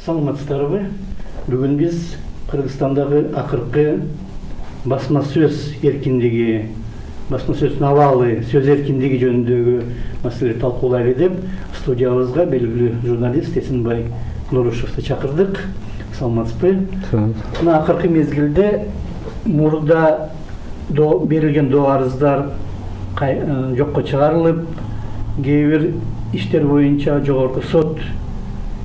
Саламатсыздарбы? Бүгін біз Қырғызстандағы ақырқы басма сөз еркіндігі, басма сөз навалы, сөз еркіндігі жөніндегі мәселе талқылайлы деп студиябызға белгілі журналист Есенбай Нұрышевті шақырдық. Саламатсызбы? Мына ақырқы мезгілде мұрда берілген доарыздар жоққа шығарылып, кейбір иштер бойынша жоғарғы сот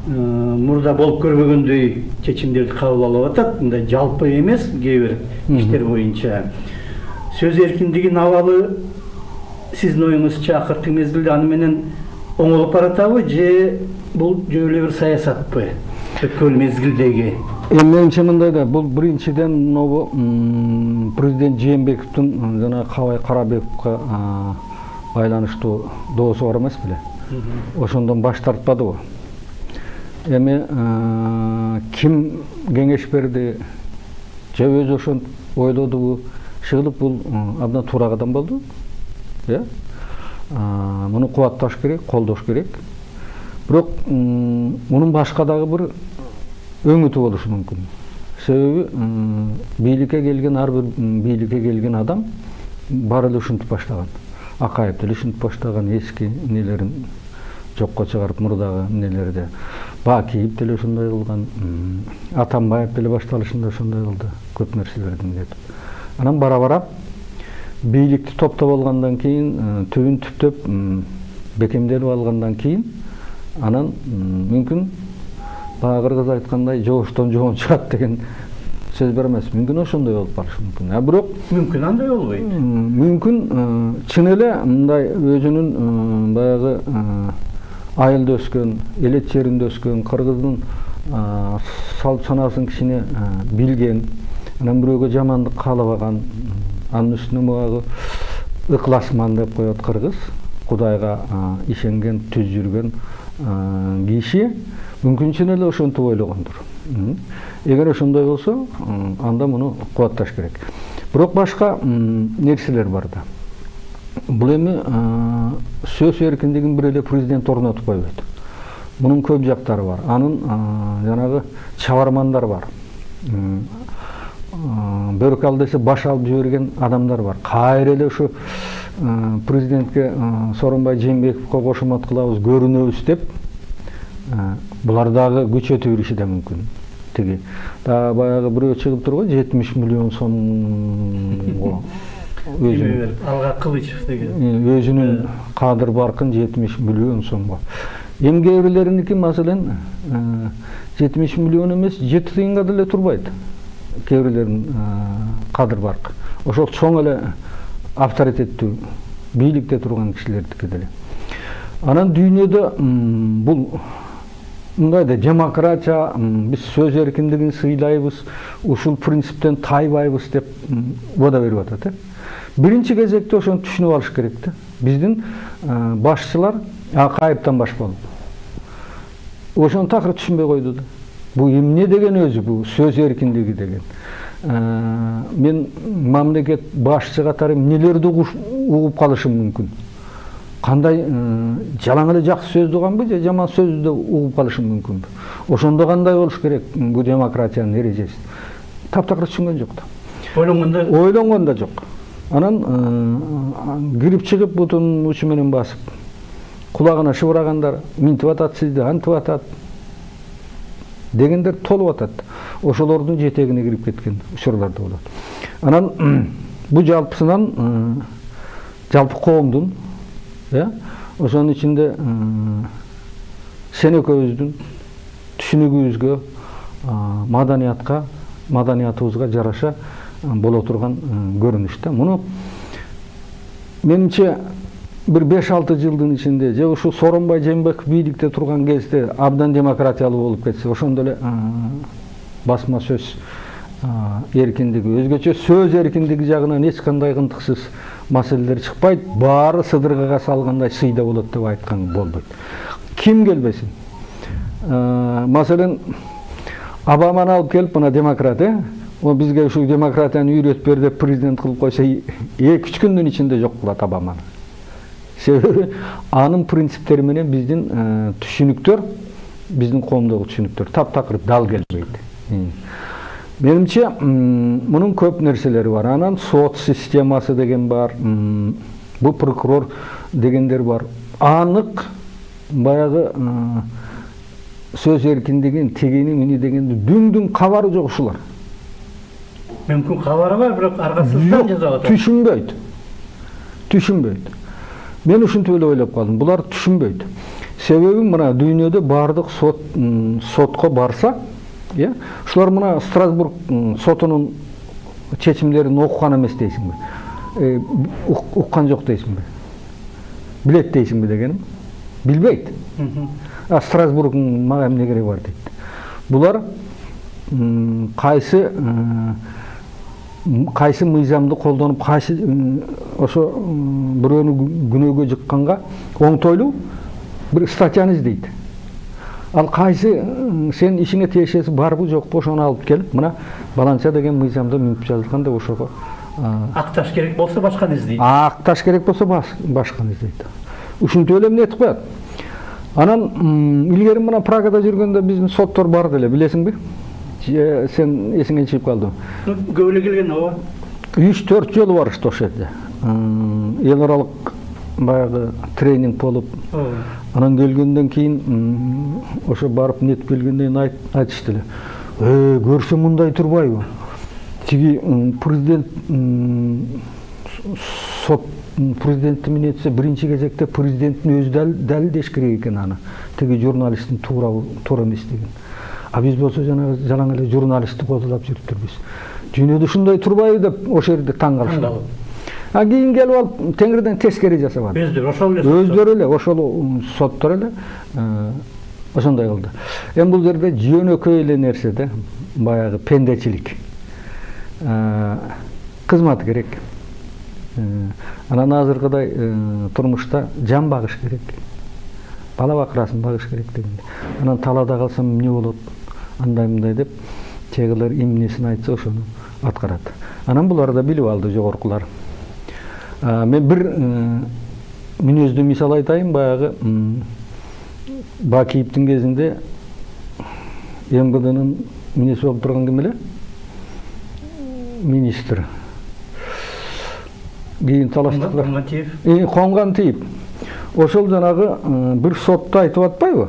мұрда болып көрмегендей шешімдерді қабыл алып жатат. Мындай жалпы емес, кейбір иштер бойынша. Сөз еркіндігі навалы сіздің ойыңызша ақырқы мезгілде аныменен оңолуп баратабы, же бұл жөйле бір саясатпы өткөн мезгилдеги? Менимче мындай да, бул биринчиден президент Жээнбековдун жана Кабай Карабековго байланыштуу доосу бар эмес беле? Ошондон баш тартпадыбы? Эми ким кеңеш берди, же өзү ошентип ойлодубу? Чыгылып бул абдан туура кадам болду. Муну кубатташ керек, колдош керек. Бирок мунун башка дагы бир өңүтү болушу мүмкүн. Себеби бийликке келген, ар бир бийликке келген адам баары эле ушинтип баштаган. Акаев деле ушинтип баштаган, эски нелерин жокко чыгарып, мурдагы нелерди. Бакиев деле ушундай кылган, Атамбаев деле башталышында ушундай кылды, көп нерселерди деп. Анан бара-бара бийликти топтоп алгандан кийин, түбүн түптөп бекемделип алгандан кийин, анан мүмкүн баягы кыргыз айткандай жооштон жоон чыгат деген сөз бар эмес. Мүмкүн ошондой болуп калышы мүмкүн. Бирок мүмкүн андай болбойт. Мүмкүн чын эле мындай өзүнүн баягы айылда өскөн, элет жеринде өскөн, кыргыздын салт санасын кичине билген, анан бирөөгө жамандык каалабаган, анын үстүнө баягы ыкласман деп коет кыргыз, Кудайга ишенген, түз жүргөн киши мүмкүн чын эле ошентип ойлогондур. Эгер ошондой болсо, анда муну кубатташ керек. Бирок башка нерселер бар да. Бул эми сөз эркиндигин бир эле президент орнотуп койбойт. Мунун көп жактары бар. Анын жанагы чабармандар бар. Бөрк ал десе баш алып жиберген адамдар бар. Кайра эле ушу президентке Сооронбай Жээнбековго кошумат кылабыз, көрүнөбүз деп булар дагы күчөтүп бериши да мүмкүн. Тиги да баягы бирөө чыгып турган 70 миллион сомго Алга Кылычев деген өзүнүн кадыр баркын 70 миллион сомго. Эми кээ бирлериники маселен 70 миллион эмес, 7 тыйынга деле турбайт. Кээ бирлеринин кадыр баркы. Ошол чоң эле авторитеттүү бийликте турган кишилердики деле. Анан дүйнөдө бул мындай да демократия, биз сөз эркиндигин сыйлайбыз, ушул принциптен тайбайбыз деп убада берип атат. Биринчи кезекте ошону түшүнүп алыш керек да. Биздин башчылар Акаевтан баш болуп. Ошону такыр түшүнбөй койду да. Бул эмне деген өзү, бул сөз эркиндиги деген. Мен мамлекет башчы катары эмнелерди угуп калышым мүмкүн. Кандай жалаң эле жакшы сөздү уганбы, же жаман сөздү угуп калышым мүмкүн. Ошондо кандай болуш керек бул демократиянын эрежеси? Таптакыр түшүнгөн жок да. Ойлонгон да жок. Анан кирип чыгып бутун учу менен басып, кулагына шыбырагандар, минтип атат сизди, антип атат дегендер толуп атат. Ошолордун жетегине кирип кеткен учурлар да болот. Анан бул жалпысынан жалпы коомдун, ошонун ичинде сен экөөбүздүн түшүнүгүбүзгө, маданиятка, маданиятыбызга жараша боло турган көрүнүш да. Муну менимче бир 5-6 жылдын ичинде, же ушу Сооронбай Жээнбеков бийликте турган кезде абдан демократиялуу болуп кетсе, ошондо эле басма сөз эркиндиги, өзгөчө сөз эркиндиги жагынан эч кандай кынтыксыз маселелер чыкпайт, баары сыдыргага салгандай сыйда болот деп айткан болбойт. Ким келбесин. Маселен Обаманы алып келип, мына демократ, о бизге ушу демократияны үйрөтүп бер деп президент кылып койсо, 2-3 күндүн ичинде жок кылат Обаманы. Себеби анын принциптери менен биздин түшүнүктөр биздин коомдогу түшүнүктөр таптакыр дал келбейт. Менимче мунун көп нерселери бар. Анан сот системасы деген бар, бу прокурор дегендер бар. Анық баягы сөз эркиндигин тегини мени дегенди дүңдүң кабары жок ушулар. Мүмкүн кабары бар, бирок аргасыздан жазалат. Түшүнбөйт. Мен ушинтип эле ойлоп калдым. Булар түшүнбөйт. Себеби мына дүйнөдө бардык сотко барса, ушулар мына Страсбург сотунун чечимдерин окуган эмес дейсиңби? Уккан жок дейсиңби? Билет дейсиңби дегеним? Билбейт. Страсбургдун мага эмне кереги бар дейт. Булар кайсы мыйзамды колдонуп, кайсы ошо бирөөнү күнөөгө жыкканга оңтойлуу бир статьяны издейт. Ал кайсы сен ишиңе тиешеси барбы жокпу ошону алып келип, мына баланча деген мыйзамда мүнүп жазылган деп ошого акташ керек болсо башканы издейт. Акташ керек болсо башканы издейт. Ушинтип эле эмне этип коет. Анан илгери мына Прагада жүргөндө биздин соттор бар деле, билесиңби? Сен эсиңен чыгып калдыбы? Көп эле келген ооба. 3-4 жолу барышты ошол жерде. Эл аралык баягы тренинг болуп, анан келгенден кийин ошо барып нетип келгенден айтышты эле. Көрсө мындай турбайбы? Тиги президент сот президентти менетсе биринчи кезекте президенттин өзү далилдеш керек экен аны. Тиги журналисттин туура эмес деген. А биз болсо жана жалаң эле журналистти козулап жүрүптүрбүз. Дүйнөдө ушундай турбайбы деп ошол жерде таң калышты. Кийин келип алып теңирден тескери жасаган. Өздөрү эле ошол соттор эле ошондой кылды. Эми бул жерде жөнөкөй эле нерсе да, баягы пендечилик. Кызмат керек. Анан азыркыдай турмушта жан багыш керек. Бала бакырасын багыш керек дегенде. Анан талаада калсам эмне болот? Андай мындай деп чегилер эмнесин айтса ошону аткарат. Анан булар да билип алды жогоркулар. Мен бир мүнөздүү мисал айтайын, баягы Бакиевдин кезинде МВДнын министри болуп турган ким эле? Министр. Кийин талаштыклар. Коңгантиев. Ошол жанагы бир сотто айтып атпайбы?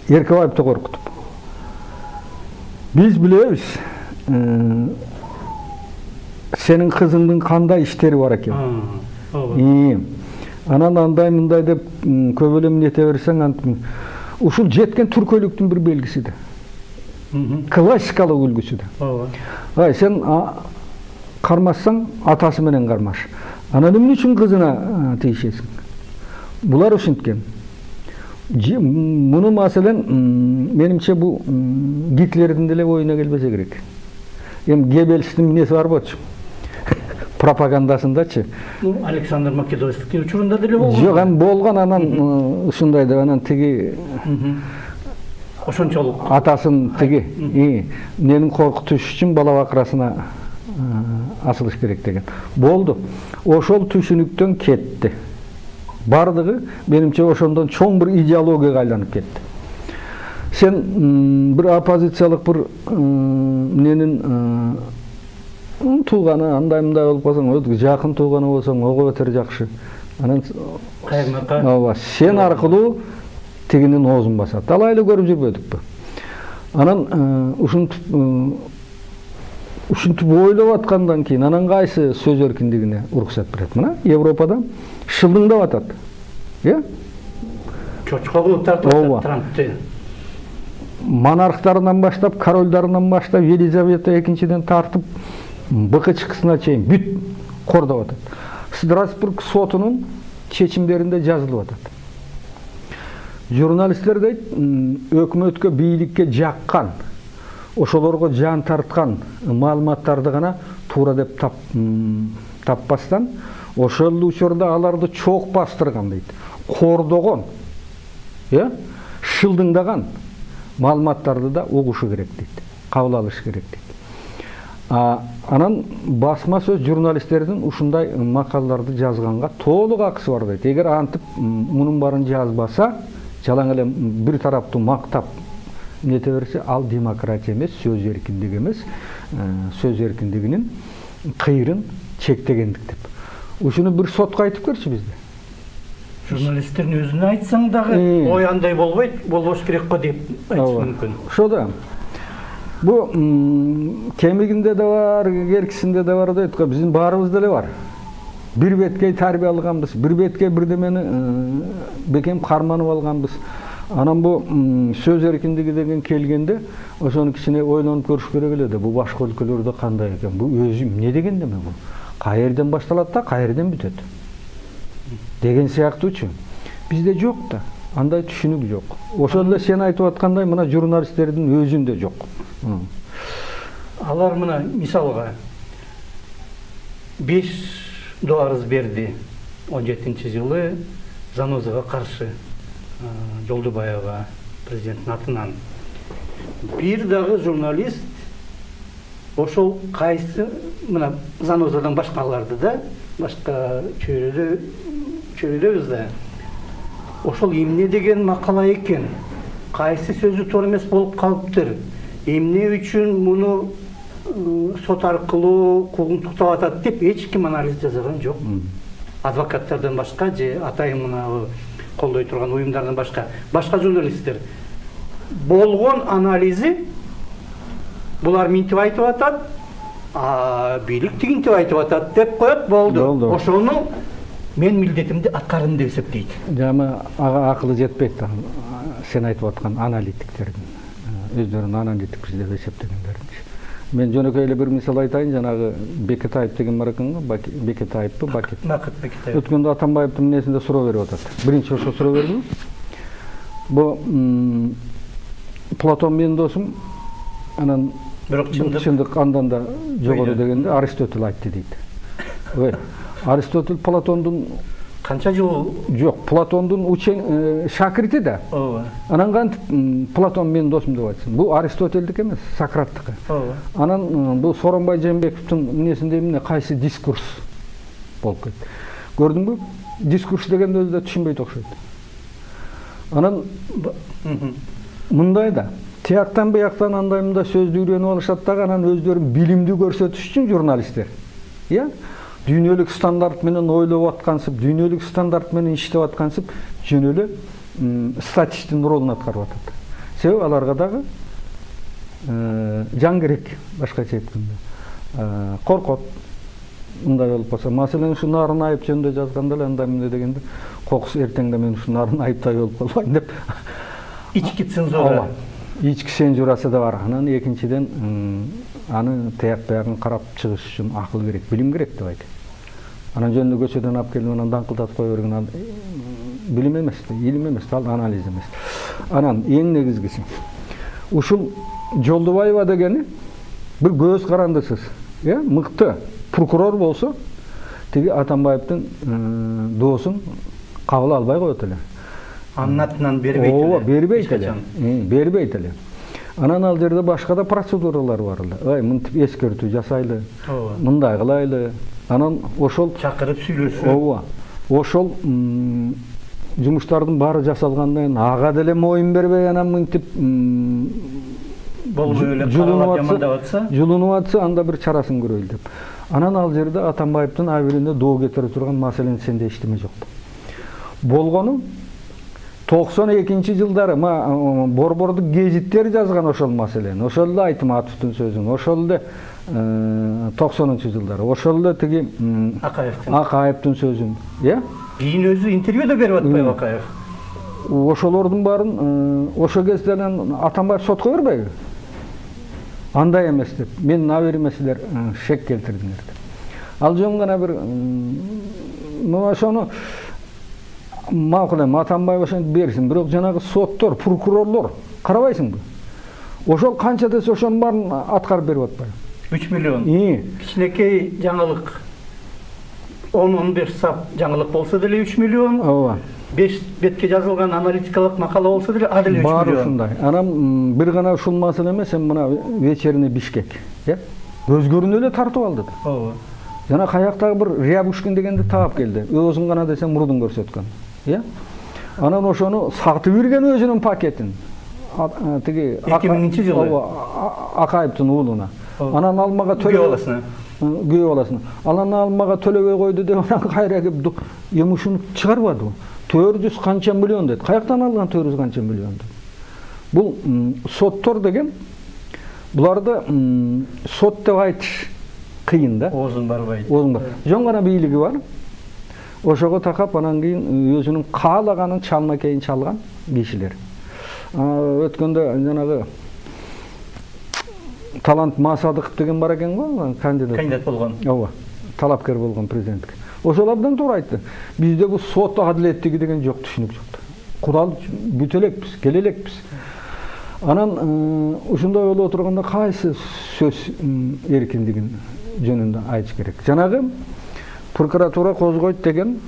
Эркебаевди коркутуп. Биз билебиз, сенин кызыңдын кандай иштери бар экен. Анан андай мындай деп көп эле эмнете берсең, ушул жеткен түркөлүктүн бир белгиси да. Классикалык үлгүсү да. Сен кармашсаң, атасы менен кармаш. Анан эмне үчүн кызына тийишесиң? Булар ушинткен. Муну маселен менимче бул Гитлердин деле оюна келбесе керек. Эми Геббельстин эмнеси бар болчу? Пропагандасындачы. Александр Македонский учурунда деле болгон. Жок, эми болгон, анан ушундай деп анан тиги ошончолук атасын тиги менин коркутуш үчүн бала бакырасына асылыш керек деген. Болду. Ошол түшүнүктөн кетти. Бардыгы менимче ошондон чоң бир идеологияга айланып кетти. Сен бир оппозициялык бир менин тууганы андай мындай болуп калсаң, жакын тууганы болсоң, ого бетер жакшы. Анан ооба, сен аркылуу тигинин оозун басат. Алай эле көрүп жүрбөдүкпү? Анан ушинтип ойлоп аткандан кийин анан кайсы сөз эркиндигине уруксат берет? Мына Европада шылдыңдап атат. Чочко кылып тартып Трампты. Монархтарынан баштап, корольдарынан баштап, Елизавета экинчиден тартып, БКЧКсына чейин бүт кордоп атат. Страсбург сотунун чечимдеринде жазылып атат. Журналисттер дейт, өкмөткө, бийликке жаккан, ошолорго жан тарткан маалыматтарды гана туура деп таппастан, ошол учурда аларды чоок бастырган дейт. Кордогон, шылдыңдаган маалыматтарды да угушу керек дейт. Кабыл алыш керек дейт. Анан басма сөз журналисттердин ушундай макалаларды жазганга толук акысы бар дейт. Эгер антип мунун баарын жазбаса, жалаң эле бир тараптуу мактап нете берсе, ал демократия эмес, сөз эркиндиги эмес, сөз эркиндигинин кыйрын чектегендик деп. Ушуну бир сотко айтып көрчү бизде. Журналисттердин өзүнө айтсаң дагы ой андай болбойт, болбош керек го деп айтыш мүмкүн. Ошо да. Бу кемигинде да бар, керкисинде да бар дейт го, биздин баарыбызда эле бар. Бир беткей тарбия алганбыз, бир беткей бирдемени бекем карманып алганбыз. Анан бу сөз эркиндиги деген келгенде, ошону кичине ойлонуп көрүш керек эле да, бу башка өлкөлөрдө кандай экен, бу өзү эмне деген деме бу? Каерден башталат да, каерден бүтөт. Деген сыяктуучу. Бизде жок да, андай түшүнүк жок. Ошол эле сен айтып аткандай мына журналисттердин өзүндө жок. Алар мына мисалга 5 арыз берди 17-жылы Занозага каршы Жолдубаева президенттин атынан. Бир дагы журналист ошол кайсы мына Занозадан башкаларды да, башка чөйрөдөбүз да. Ошол эмне деген макала экен? Кайсы сөзү туура эмес болуп калыптыр? Эмне үчүн муну сот аркылуу куугунтуктап атат деп эч ким анализ жасаган жок. Адвокаттардан башка же атайын мына колдой турган уюмдардан башка журналисттер болгон анализи булар минтип айтып атат, бийлик тигинтип айтып атат деп коет, болду. Ошону мен милдетимди аткардым деп эсептейт. Жама ага акылы жетпейт да. Сен айтып аткан аналитиктердин өздөрүн аналитик деп эсептегендердин. Мен жөнөкөй эле бир мисал айтайын, жанагы Бекетаев деген бар экен го, Бекетаевпи, Бакет Бекетаев. Өткөндө Атамбаевдин несинде суроо берип атат. Биринчи ошо суроо берди. Бу Платон менин досум, анан бирок чындык андан да жогору дегенде Аристотель айтты дейт. Ой, Аристотель Платондун канча жыл жок, Платондун шакирти да. Ооба. Анан кантип Платон менин досум деп айтсын. Бу Аристотельдики эмес, Сократтыкы. Ооба. Анан бу Сооронбай Жээнбековдун эмнесинде эмне кайсы дискурс болуп кетти. Көрдүңбү? Дискурс дегенди өзү да түшүнбөйт окшойт. Анан мындай да, тияктан бияктан андай мындай сөздү үйрөнүп алышат дагы, анан өздөрүн билимдүү көрсөтүш үчүн журналисттер. Иә? Дүйнөлүк стандарт менен ойлоп аткансып, дүйнөлүк стандарт менен иштеп аткансып, жөн эле статистин ролун аткарып атат. Себеби аларга дагы жан керек, башкача айтканда. Коркот. Мындай болуп калса, маселен ушу нарын айып жөнүндө жазганда эле андай эмне дегенде, кокус эртеңде мен ушу нарын айыптай болуп калбайын деп. Ички цензура. Ички цензурасы да бар. Анан экинчиден аны таяк баягын карап чыгыш үчүн акыл керек, билим керек деп айтат. Анан жөнүндө көчөдөн алып келип анан даңкылдатып кое берген билим эмес, илим эмес, ал анализ эмес. Анан эң негизгиси ушул Жолдубаева дегени бир көз карандысыз, мыкты прокурор болсо, тиги Атамбаевдин доосун кабыл албай коет эле. Анын атынан бербейт эле. Ооба, бербейт эле. Анан ал жерде башка да процедуралар бар эле. Мынтип эскертүү жасайлы, мындай кылайлы. Анан ошол чакырып сүйлөшүү. Ооба. Ошол жумуштардын баары жасалгандан кийин ага деле моюн бербей, анан мынтип болбой эле жамандап атса, анда бир чарасын көрөйлү деп. Анан ал жерде Атамбаевдин абирине доо кетире турган маселени сенде эчтеме жок. Болгону 92-жылдары борбордук гезиттер жазган ошол маселени. Ошол эле Айтматовдун сөзүн, ошол эле 90-жылдары, ошол эле тиги Акаевдин сөзүн, Кийин өзү интервью да берип атпайбы Акаев? Ошолордун баарын ошо кезде Атамбаев сотко бербейби? Андай эмес деп, менин абириме силер шек келтирдиңер деп. Ал жөн гана бир ошону макул эми Атамбаев ошентип берсин, бирок жанагы соттор, прокурорлор карабайсыңбы? Ошол канча десе ошонун баарын аткарып берип атпайбы? 3 миллион. Кичинекей жаңылык 10-15 сап жаңылык болсо деле 3 миллион. Ооба. 5 бетке жазылган аналитикалык макала болсо деле а деле 3 миллион. Баары ушундай. Анан бир гана ушул маселе эмес, эми мына вечерний Бишкек, өзгөрүнүп эле тартып алды да. Ооба. Жана каяктагы бир Рябушкин дегенди таап келди. Өзүн гана десем мурдун көрсөткөн. Анан ошону сатып берген өзүнүн пакетин. тиги 2000-жылы Акаевдин уулуна. Анан алмага күйөө баласына. Анан алмага төлөбөй койду деп анан кайра келип эми ушуну чыгарбады. 400 канча миллион дейт. Каяктан алган 400 канча миллион дейт. Бул соттор деген буларды сот деп айтыш кыйын да. Оозун барбайт. Жөн гана бийлиги бар. Ошого такап анан кийин өзүнүн каалаганын чалма кейин чалган кишилер. Өткөндө жанагы Талант Масадыков деген бар экен го, кандидат болгон. Ооба, талапкер болгон президентке. Ошол абдан туура айтты. Бизде бул сот адилеттиги деген жок, түшүнүк жок. Курал бүтө элекпиз, келе элекпиз. Анан ушундай болуп отурганда кайсы сөз эркиндигин жөнүндө айтыш керек. Жанагы прокуратура козгойт деген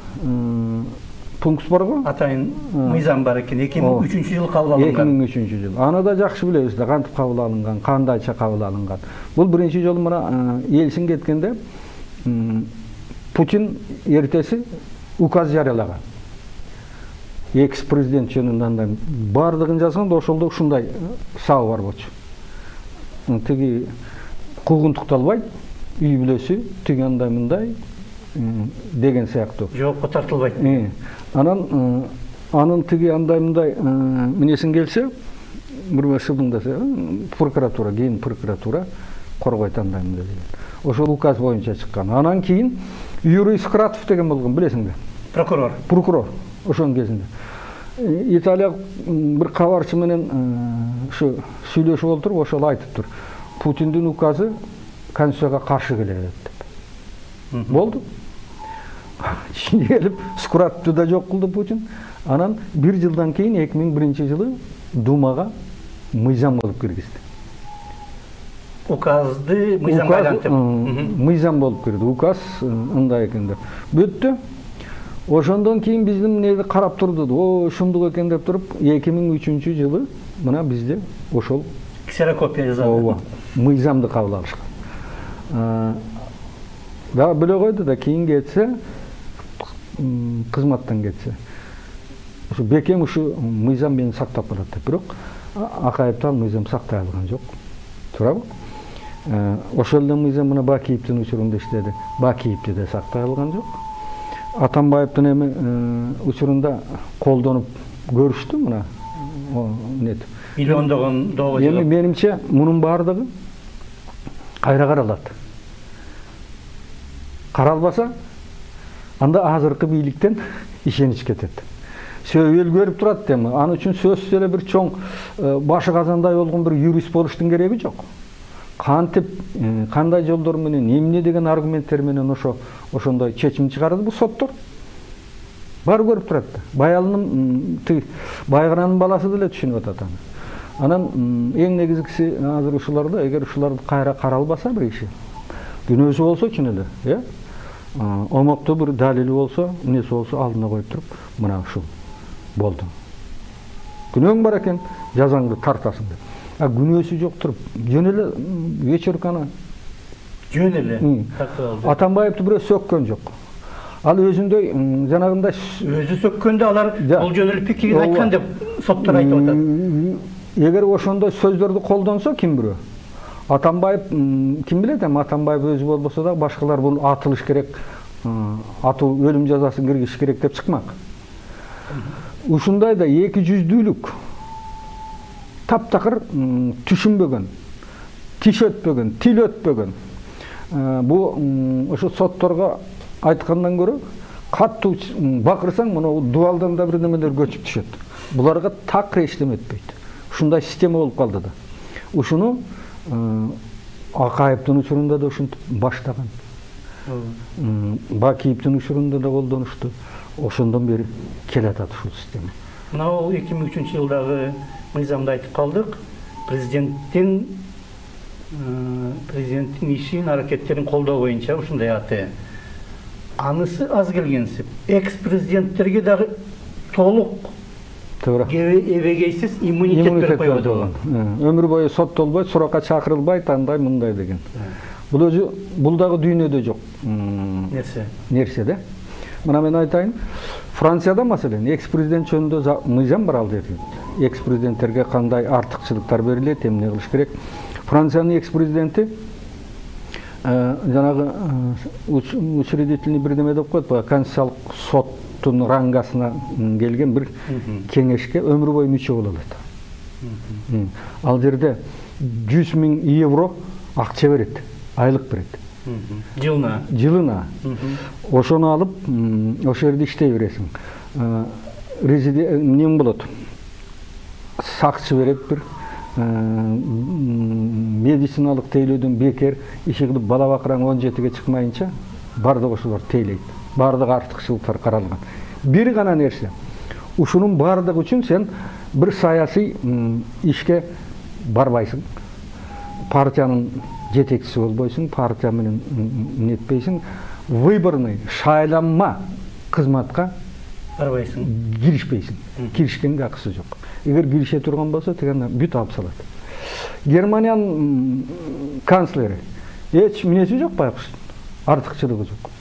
пункт бар го. Атайын мыйзам бар экен. 2003-жылы кабыл алынган. 2003-жылы. Аны да жакшы билебиз да, кантип кабыл алынган, кандайча кабыл алынган. Бул биринчи жолу мына Элсин кеткенде Путин эртеси указ жарыялаган. Экс-президент жөнүндө андай бардыгын жазган да ошолдо ушундай сабы бар болчу. Тиги куугунтукталбайт, үй бүлөсү тиги андай мындай деген сыяктуу. Жоопко тартылбайт. Анын тиги андай мындай минесин келсе, бир шыбыңдаса, прокуратура, кийин прокуратура коргойт андай мындай деген. Ошол указ боюнча чыккан. Анан кийин Юрий Скратов деген болгон, билесиңби? Прокурор. Ошонун кезинде. Италия бир кабарчы менен ушу сүйлөшүп отуруп, ошол айтыптыр. Путиндин указы конституцияга каршы келет деп. Болду. Ичине келип, Скратовду да жок кылды Путин. Анан бир жылдан кийин 2001-жылы Думага мыйзам болуп киргизди. Указды мыйзам байлантып. Мыйзам болуп кирди. Указ ындай экен деп. Бүттү. Ошондон кийин биздин эмнеди карап турду. Ушундук экен деп туруп, 2003-жылы мына бизде ошол ксерокопия жазылды. Ооба, мыйзамды кабыл алышкан. Да биле койду да, кийин кетсе, кызматтан кетсе. Ушу бекем ушу мыйзам мени сактап калат деп, бирок Акаевден мыйзам сактай алган жок. Туурабы? Ошол эле мыйзам мына Бакиевдин учурунда иштеди. Бакиевди да сактай алган жок. Атамбаевдин эми учурунда колдонуп көрүштү мына. Нет. Миллиондогон доо. Эми менимче мунун баардыгы кайра каралат. Каралбаса, анда азыркы бийликтен ишенич кетет. Сөйөл көрүп турат эми. Аны үчүн сөзсүз эле бир чоң башы казандай болгон бир юрист болуштун кереги жок. Кантип, кандай жолдор менен, эмне деген аргументтер менен ошондой чечим чыгарат бул соттор. Бар көрүп турат. Баялынын Байгыранын баласы деле түшүнүп атат аны. Анан эң негизгиси азыр ушуларда, эгер ушуларды кайра каралбаса бир иши, күнөөсү болсо чын эле, омоктуу бир далили болсо, эмнеси болсо алдына коюп туруп, мына ушул болду. Күнөөң бар экен, жазаңды тартасың деп. Күнөөсү жок туруп, жөн эле вечерканы жөн эле тартып алды. Атамбаевди бирөө сөккөн жок. Ал өзүндөй жанагындай өзү сөккөндө алар бул жөн эле пикирин айткан деп соттор айтып атат. Эгер ошондой сөздөрдү колдонсо ким бирөө? Атамбаев ким билет эми, Атамбаев өзү болбосо да башкалар бул атылыш керек, атуу өлүм жазасын киргизиш керек деп чыкмак. Ушундай да 200-дүүлүк таптакыр түшүнбөгөн, тиш өтпөгөн, тил өтпөгөн. Бул ошо сотторго айткандан көрө каттуу бакырсаң, мына дубалдан да бир немелер көчүп түшөт. Буларга так эчтеме этпейт. Ушундай система болуп калды да. Ушуну Акаевдин учурунда да ушинтип баштаган. Бакиевдин учурунда да колдонушту. Ошондон бери келатат ушул система. Мына 2003-жылдагы мыйзамды айтып калдык. Президенттин ишин, аракеттерин колдоо боюнча ушундай аты. Анысы аз келгенсип, экс-президенттерге дагы толук эбегейсиз иммунитет берип койбойду. Өмүр бою соттолбойт, суракка чакырылбайт, андай мындай деген. Бул өзү бул дагы дүйнөдө жок нерсе да. Мына мен айтайын, Францияда маселен экс-президент жөнүндө мыйзам бар ал жерде. экс-президенттерге кандай артыкчылыктар берилет, эмне кылыш керек. Франциянын экс-президенти жанагы учредительный бирдеме деп коет, конституциялык соттун рангасына келген бир кеңешке өмүр бою мүчө боло алат. Ал жерде 100 000 евро акча берет, айлык берет. Жылына. Ошону алып, ошол жерде иштей бересиң. Эмне болот? Сакчы берет бир, медициналык тейлөөдөн бекер иши кылып бала бакыраң 17-ге чыкмайынча бардык ошолор тейлейт. Бардык артыкчылыктар каралган. Бир гана нерсе. Ушунун бардыгы үчүн сен бир саясий ишке барбайсың. Партиянын жетекчиси болбойсуң, партия менен нетпейсиң. Выборный шайланма кызматка барбайсың, киришпейсиң. Киришкенге акысы жок. Эгер кирише турган болсо, тегенде бүт алып салат. Германиянын канцлери эч минеси жок, байкуш. Артыкчылыгы жок.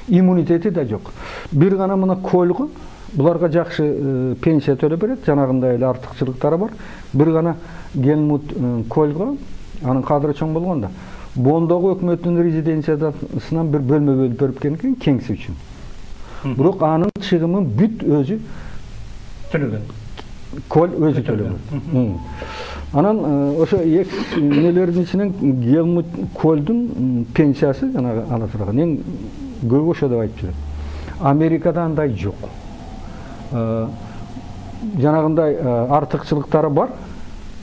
Иммунитети да жок. Бир гана мына Кольго буларга жакшы пенсия төлөп берет, жанагындай эле артыкчылыктары бар. Бир гана Гельмут Кольго, анын кадыры чоң болгондо, Бондогу өкмөттүн резиденциясынан бир бөлмө бөлүп берип келген кеңси үчүн. Бирок анын чыгымын бүт өзү төлөгөн. Коль өзү төлөгөн. Анан ошо эки нелердин ичинен Гельмут Кольдун пенсиясы жанагы ала турган эң көп ошо деп айтып жүрөт. Америкада андай жок. Жанагындай артыкчылыктары бар.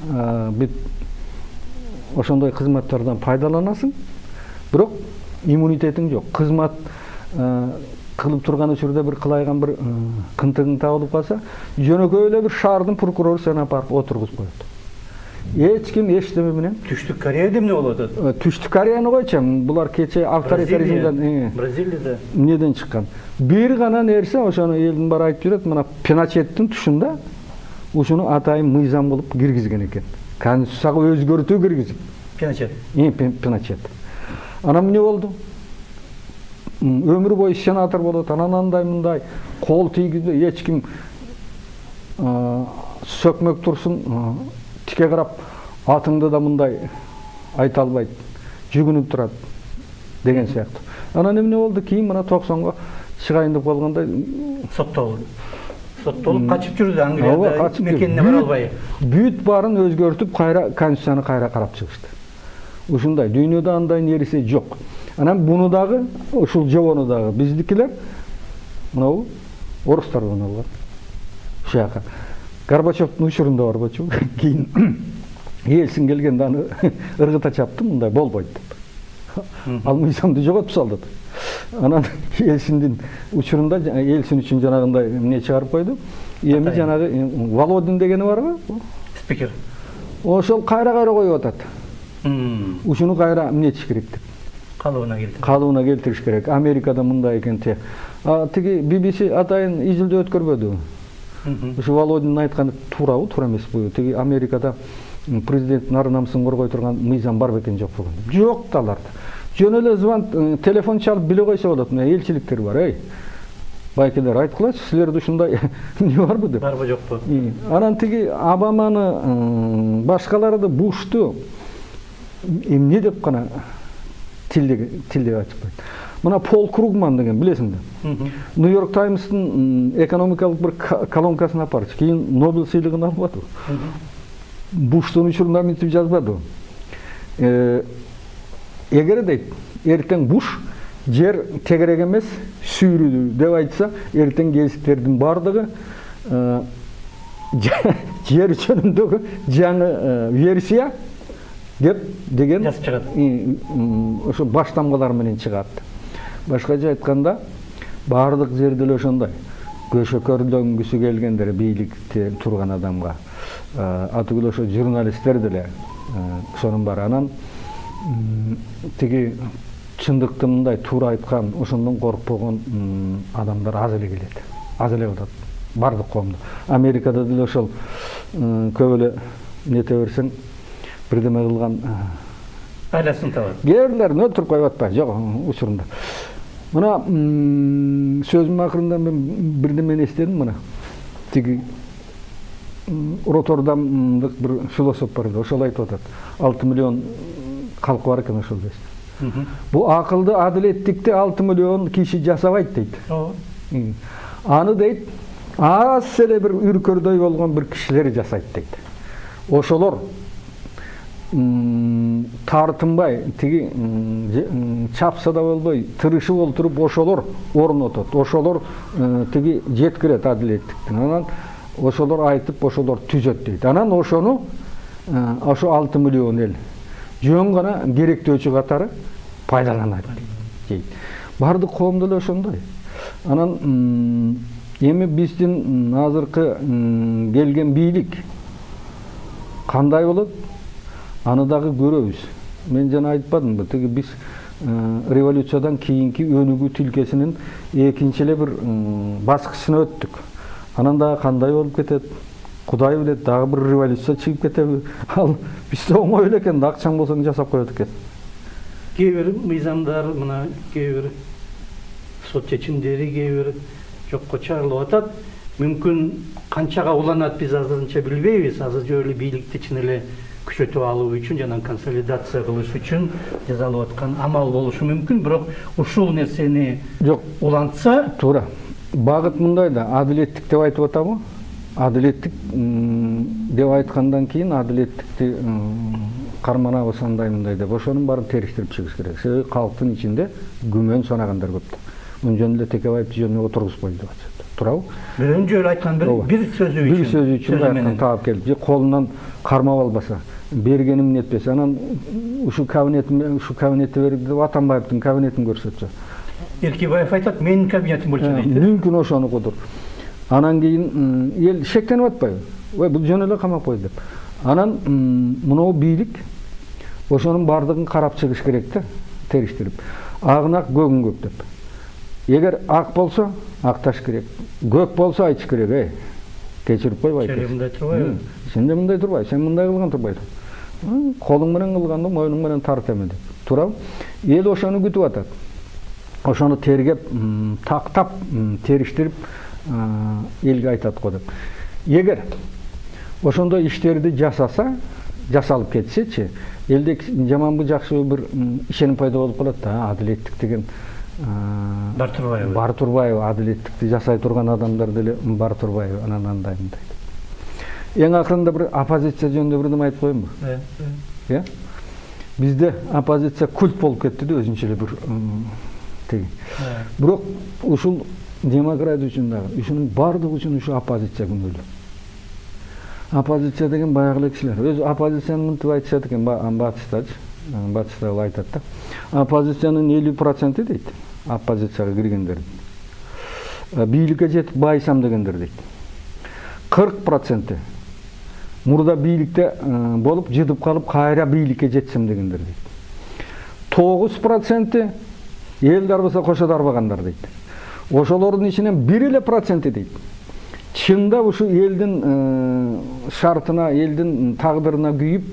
Бүт ошондой кызматтардан пайдаланасың, бирок иммунитетиң жок. Кызмат кылып турган учурда бир кылайган бир кынтыгың табылып калса, жөнөкөй эле бир шаардын прокурору сени апарып отургузуп коет. Эч ким эчтеме менен. Түштүк Кореяда эмне болуп атат? Түштүк Кореяны койчум. Булар кече авторитаризмден, Бразилияда эмнеден чыккан. Бир гана нерсе, ошону элдин баары айтып жүрөт, мына Пиночеттин тушунда ушуну атайын мыйзам кылып киргизген экен. Конституцияга өзгөртүү киргизип. Пиночет. Пиночет. Анан эмне болду? Өмүр бою сенатор болот, анан андай мындай кол тийгизбей эч ким сөкмөк турсун, тике карап атыңды да мындай айта албайт, жүгүнүп турат деген сыяктуу. Анан эмне болду? Кийин мына 90го чыгайын деп калганда соттолуп качып жүрдү, Англияда мекенине бара албай. Бүт баарын өзгөртүп, кайра конституцияны кайра карап чыгышты. Ушундай дүйнөдө андай нерсе жок. Анан буну дагы, ушул жобону дагы биздикилер мынау орустардан алган. Ушака Горбачевдун учурунда барбочу. Кийин Ельцин келгенде аны ыргыта чапты, мындай болбойт деп. Ал мыйзамды жоготуп салды. Анан Ельциндин учурунда Ельцин үчүн жанагындай эмне чыгарып койду. Эми жанагы Володин дегени барбы? Спикер. Ошол кайра коюп атат. Ушуну кайра эмнетиш керек деп. Калыбына келтириш керек. Америкада мындай экен те. Тиги BBC атайын изилдөө өткөрбөдү. Ушу Володин айтканы туурабы, туура эмеспи? Тиги Америкада президенттин ар намысын коргой турган мыйзам бар бекен, жок болгон. Жок да аларда. Жөн эле звон, телефон чалып биле койсо болот. Мына элчиликтер бар, байкелер айткылачы, силерде ушундай эмне барбы деп. Барбы, жокпу? Анан тиги Обаманы, башкаларды, Бушту эмне деп гана тилде айтып койду. Мына Пол Кругман деген билесиң да. Нью-Йорк Таймстын экономикалык бир колонкасына апарчу. Кийин Нобель сыйлыгын алып атты. Буштун учурунда мынтип жазбады. Эгер дейт, эртең Буш жер тегерек эмес, сүйрүдү деп айтса, эртең гезиттердин бардыгы жер жөнүндөгү жаңы версия деп деген жазып чыгат. Ошо баштамгалар менен чыгат. Башкача айтканда, бардык жерде эле ошондой көшөкөрдөнгүсү келгендер бийликте турган адамга, атыгыл ошо журналисттер деле ошонун баары. Анан тиги чындыкты мындай туура айткан, ошондон коркпогон адамдар аз эле келет. Аз эле болот. Бардык коомдо. Америкада деле ошол көп эле нете берсең, бирдеме кылган айласын табат. Кээрлерин өлтүрүп коюп атпайбы? Жок, учурунда. Мына сөзүмдүн акырында мен бирдемени эстедим, мына. Тиги Роттердамдык бир философ бар, ошол айтып атат. 6 миллион калкы бар экен ошол кезде. Бу акылды, адилеттикти 6 миллион киши жасабайт дейт. Аны дейт, аз эле бир үркөрдөй болгон бир кишилер жасайт дейт. Ошолор тартынбай, тиги чапсада болбой, тырышып олтуруп ошолор орнотот. Ошолор тиги жеткирет адилеттиктин. Анан ошолор айтып, ошолор түзөт дейт. Анан ошону ошо 6 миллион эл жөн гана керектөөчү катары пайдаланат дейт. Бардык коомдо эле ошондой. Анан эми биздин азыркы келген бийлик кандай болот? Аны дагы көрөбүз. Мен жана айтпадымбы, тиги биз революциядан кийинки өнүгүү тилкесинин экинчи эле бир баскычына өттүк. Анан дагы кандай болуп кетет? Кудай билет, дагы бир революция чыгып кетеби? Ал бизде оңой эле экен, акчаң болсоң жасап коет экен. Кээ бир мыйзамдар, мына кээ бир сот чечимдери кээ бир жокко чыгарылып атат. Мүмкүн канчага уланат биз азырынча билбейбиз. Азыр жөө эле бийликти чын эле күчөтүп алуу үчүн жана консолидация кылыш үчүн жасалып аткан амал болушу мүмкүн, бирок ушул нерсени Жок, улантса, туура. Багыт мындай да, адилеттик деп айтып атабы? Адилеттик деп айткандан кийин адилеттикти карманабыз андай мындай деп ошонун баарын териштирип чыгыш керек. Себеби калктын ичинде күмөн санагандар көп да. Мынжөн эле Текебаев жөнүнө отургузбойт деп атышат. Туурабы? бирөөнү жөө айткан бир сөзү үчүн. Бир сөзү үчүн айткан таап келип, же колунан кармап албаса, бергеним нетпесе, анан ушу кабинетти берип деп Атамбаевдин кабинетин көрсөтсө. Эркебаев айтат, менин кабинетим болчу дейт. Мүмкүн ошонукудур. Анан кийин эл шектенип атпайбы? Ой, бул жөн эле камап кой деп. Анан мынау бийлик ошонун бардыгын карап чыгыш керек да, териштирип. Агын ак, көгүн көк деп. Эгер ак болсо, акташ керек. Көк болсо айтыш керек, кечирип койбой. Сен мындай турбайбы? Сен да мындай турбай, сен мындай кылган турбайт. Колуң менен кылганды мойнуң менен тарт эме деп. Туурабы? Эл ошону күтүп атат. Ошону тергеп, тактап, териштирип элге айтат го деп. Эгер ошондой иштерди жасаса, жасалып кетсечи, элде жаманбы жакшыбы бир ишеним пайда болуп калат да, адилеттик деген бар турбайбы? Бар турбайбы? Адилеттикти жасай турган адамдар деле бар турбайбы? Анан андай мындай. Эң акырында бир оппозиция жөнүндө бир нерсе айтып коеюнбу? Бизде оппозиция культ болуп кетти да, өзүнчө эле бир теги. Бирок ушул демократия үчүн дагы, ушунун бардыгы үчүн ушу оппозиция күнөөлүү. Оппозиция деген баягы эле кишилер. Өзү оппозициянын мынтип айтышат экен, батышта айтат да. Оппозициянын 50% дейт. Оппозицияга киргендер. Бийликке жетип байсам дегендер дейт. 40% мурда бийликте болуп жыдып калып кайра бийликке жетсем дегендер дейт. 9% эл дарбаса кошо дарбагандар дейт. Ошолордун ичинен 1% дейт. Чында ушу элдин шартына, элдин тагдырына күйүп,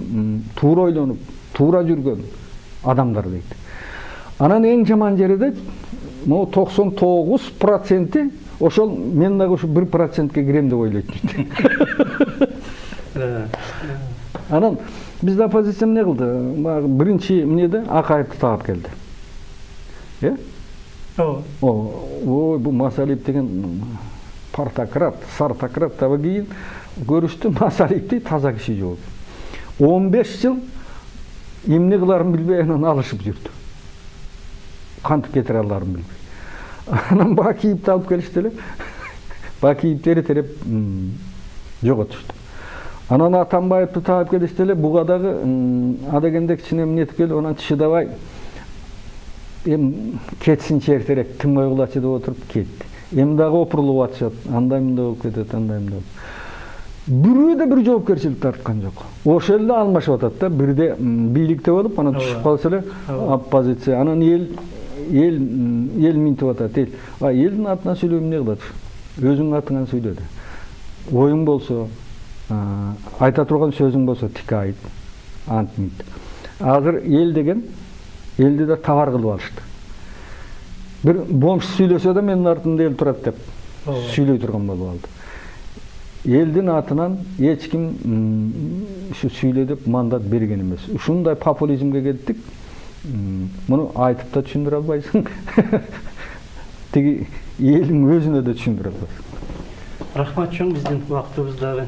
туура ойлонуп, туура жүргөн адамдар дейт. Анан эң жаман жери дейт, могу 99% ошол мен дагы ушу 1%ке кирем деп ойлойт дейт. Анан бизде оппозиция эмне кылды? Биринчи эмнеде Акаевди таап келди. Ой, бу Масалиев деген партократ, сартократ таба кийин көрүштү, Масалиевди таза киши жок. 15 жыл эмне кыларын билбей анан алышып жүрдү. Кантип кетире аларын билбей. Анан Бакиевди алып келишти эле. Бакиевди эретереп жоготушту. Анан Атамбаевди таап келишти эле, буга дагы адегенде кичине эмнетип келип, анан чыдабай кетсинчи эртерээк тынбай кулачы деп отуруп кетти. Эми дагы опурулуп атышат, андай мындай болуп кетет, андай мындай. Бирөө да бир жоопкерчилик тарткан жок. Ошол эле алмашып атат да, бирде бийликте болуп, анан түшүп калса эле оппозиция, анан эл минтип атат. Элдин атынан сүйлөп эмне кылат? Өзүңүн атыңан сүйлөдү. Оюң болсо, айта турган сөзүң болсо тик айт, антмит. Азыр эл деген элди да товар кылып алышты. Бир бомж сүйлөсө да менин артымда эл турат деп сүйлөй турган болуп алды. элдин атынан эч ким ушу сүйлө деп мандат берген эмес. Ушундай популизмге келдик. Муну айтып да түшүндүрө албайсың. Тиги элдин өзүнө да түшүндүрө албайсың. Рахмат чоң, биздин убактыбыз дагы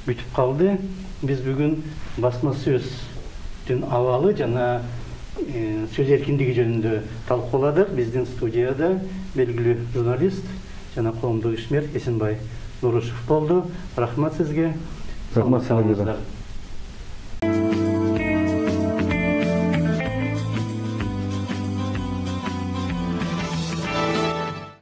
бүтүп калды. Биз бүгүн басма сөздүн абалы жана сөз эркиндиги жөнүндө талкууладык. Биздин студияда белгилүү журналист жана коомдук ишмер Эсенбай Нурушев болду. Рахмат сизге. Рахмат сизге.